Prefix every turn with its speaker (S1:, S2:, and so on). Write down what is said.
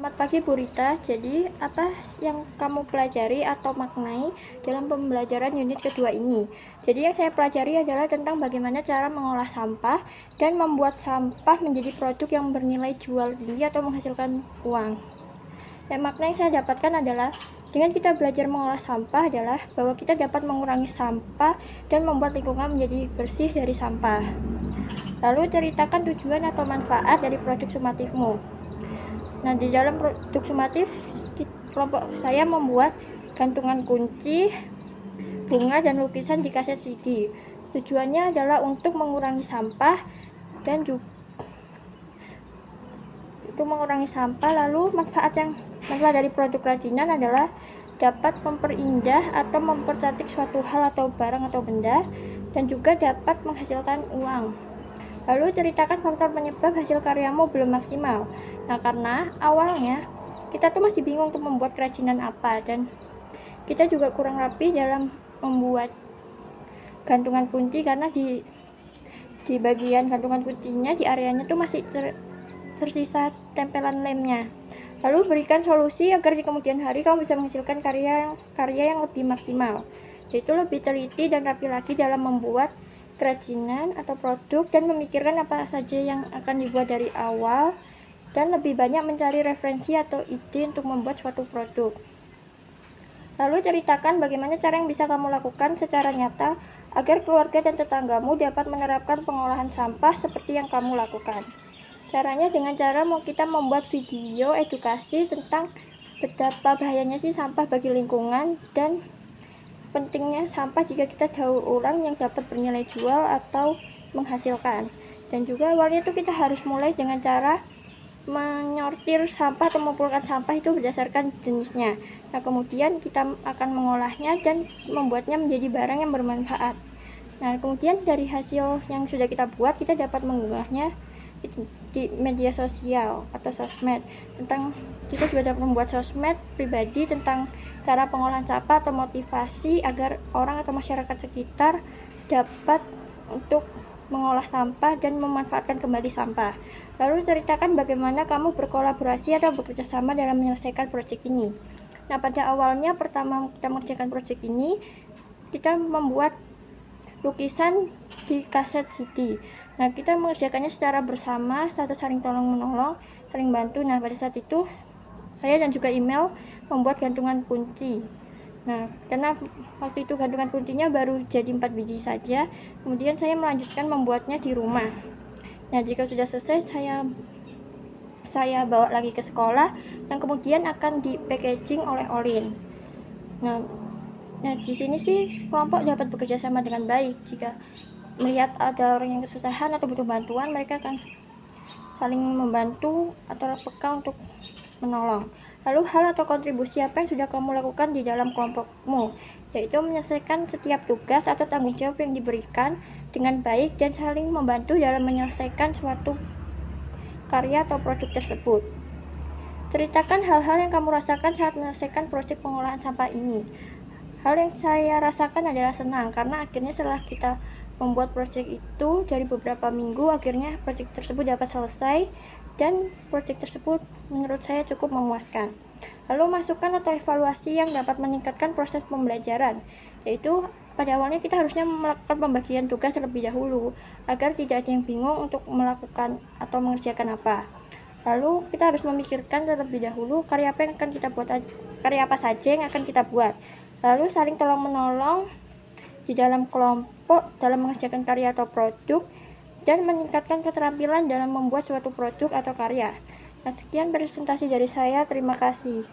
S1: Selamat pagi Bu Rita. Jadi, apa yang kamu pelajari atau maknai dalam pembelajaran unit kedua ini? Jadi, yang saya pelajari adalah tentang bagaimana cara mengolah sampah dan membuat sampah menjadi produk yang bernilai jual tinggi atau menghasilkan uang. Dan makna yang saya dapatkan adalah dengan kita belajar mengolah sampah adalah bahwa kita dapat mengurangi sampah dan membuat lingkungan menjadi bersih dari sampah. Lalu ceritakan tujuan atau manfaat dari produk sumatifmu. Nah, di dalam produk sumatif, kelompok saya membuat gantungan kunci, bunga, dan lukisan di kaset CD. Tujuannya adalah untuk mengurangi sampah dan juga lalu manfaat dari produk kerajinan adalah dapat memperindah atau mempercantik suatu hal atau barang atau benda, dan juga dapat menghasilkan uang. Lalu ceritakan faktor penyebab hasil karyamu belum maksimal. Nah, karena awalnya kita tuh masih bingung untuk membuat kerajinan apa, dan kita juga kurang rapi dalam membuat gantungan kunci karena di bagian gantungan kuncinya di areanya tuh masih tersisa tempelan lemnya. Lalu berikan solusi agar di kemudian hari kamu bisa menghasilkan karya yang lebih maksimal, yaitu lebih teliti dan rapi lagi dalam membuat kerajinan atau produk dan memikirkan apa saja yang akan dibuat dari awal dan lebih banyak mencari referensi atau ide untuk membuat suatu produk. Lalu ceritakan bagaimana cara yang bisa kamu lakukan secara nyata agar keluarga dan tetanggamu dapat menerapkan pengolahan sampah seperti yang kamu lakukan. Caranya dengan cara kita membuat video edukasi tentang betapa bahayanya sih sampah bagi lingkungan dan pentingnya sampah jika kita daur ulang yang dapat bernilai jual atau menghasilkan. Dan juga awalnya tuh kita harus mulai dengan cara menyortir sampah atau mengumpulkan sampah itu berdasarkan jenisnya. Nah, kemudian kita akan mengolahnya dan membuatnya menjadi barang yang bermanfaat. Nah, kemudian dari hasil yang sudah kita buat, kita dapat mengunggahnya di media sosial atau sosmed. Kita juga dapat membuat sosmed pribadi tentang cara pengolahan sampah atau motivasi agar orang atau masyarakat sekitar dapat untuk mengolah sampah dan memanfaatkan kembali sampah. Lalu ceritakan bagaimana kamu berkolaborasi atau bekerja sama dalam menyelesaikan proyek ini. Nah, pada awalnya pertama kita mengerjakan proyek ini, kita membuat lukisan di kaset CD. Nah, kita mengerjakannya secara bersama, saling tolong-menolong, saling bantu. Nah, pada saat itu saya dan juga email membuat gantungan kunci. Nah, karena waktu itu gantungan kuncinya baru jadi 4 biji saja, kemudian saya melanjutkan membuatnya di rumah. Nah, jika sudah selesai, saya bawa lagi ke sekolah dan kemudian akan di packaging oleh Olin. Nah, di sini sih kelompok dapat bekerja sama dengan baik. Jika melihat ada orang yang kesusahan atau butuh bantuan, mereka akan saling membantu atau peka untuk menolong. Lalu hal atau kontribusi apa yang sudah kamu lakukan di dalam kelompokmu, yaitu menyelesaikan setiap tugas atau tanggung jawab yang diberikan dengan baik dan saling membantu dalam menyelesaikan suatu karya atau produk tersebut. Ceritakan hal-hal yang kamu rasakan saat menyelesaikan proyek pengolahan sampah ini. Hal yang saya rasakan adalah senang karena akhirnya setelah kita membuat proyek itu dari beberapa minggu, akhirnya proyek tersebut dapat selesai dan proyek tersebut menurut saya cukup memuaskan. Lalu masukan atau evaluasi yang dapat meningkatkan proses pembelajaran, yaitu pada awalnya kita harusnya melakukan pembagian tugas terlebih dahulu agar tidak ada yang bingung untuk melakukan atau mengerjakan apa. Lalu kita harus memikirkan terlebih dahulu karya apa saja yang akan kita buat. Lalu saling tolong-menolong di dalam kelompok dalam mengerjakan karya atau produk dan meningkatkan keterampilan dalam membuat suatu produk atau karya. Nah, sekian presentasi dari saya. Terima kasih.